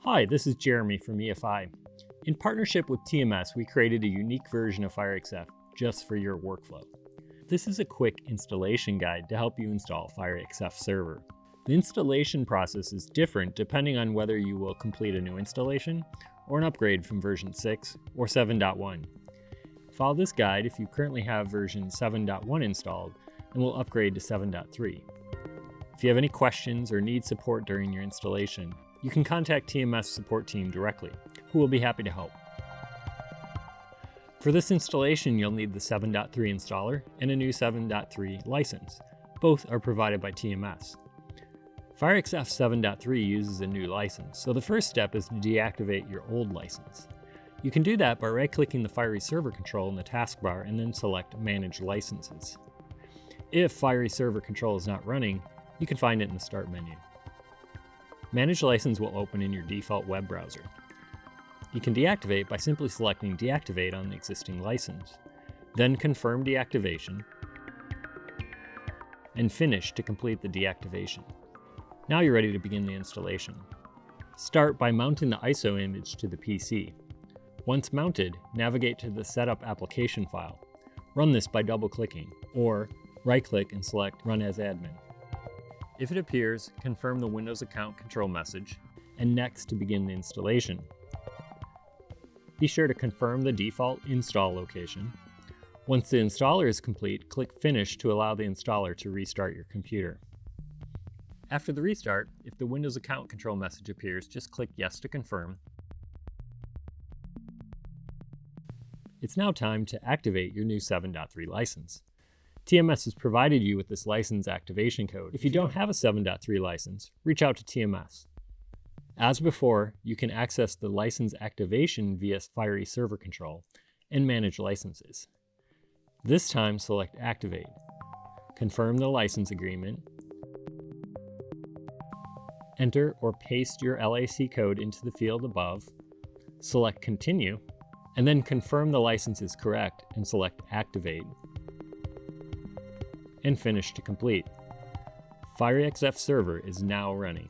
Hi, this is Jeremy from EFI. In partnership with TMS, we created a unique version of FireXF just for your workflow. This is a quick installation guide to help you install FireXF Server. The installation process is different depending on whether you will complete a new installation or an upgrade from version 6 or 7.1. Follow this guide if you currently have version 7.1 installed and will upgrade to 7.3. If you have any questions or need support during your installation, you can contact TMS support team directly, who will be happy to help. For this installation, you'll need the 7.3 installer and a new 7.3 license. Both are provided by TMS. FireXF 7.3 uses a new license, so the first step is to deactivate your old license. You can do that by right-clicking the Fiery Server control in the taskbar and then select Manage Licenses. If Fiery Server control is not running, you can find it in the Start menu. Manage License will open in your default web browser. You can deactivate by simply selecting Deactivate on the existing license, then Confirm Deactivation, and Finish to complete the deactivation. Now you're ready to begin the installation. Start by mounting the ISO image to the PC. Once mounted, navigate to the Setup Application file. Run this by double-clicking, or right-click and select Run as Admin. If it appears, confirm the Windows account control message, and Next to begin the installation. Be sure to confirm the default install location. Once the installer is complete, click Finish to allow the installer to restart your computer. After the restart, if the Windows account control message appears, just click Yes to confirm. It's now time to activate your new 7.3 license. TMS has provided you with this license activation code. If you don't have a 7.3 license, reach out to TMS. As before, you can access the license activation via Fiery Server Control and manage licenses. This time, select Activate. Confirm the license agreement. Enter or paste your LAC code into the field above. Select Continue, and then confirm the license is correct and select Activate. And Finish to complete. FireXF Server is now running.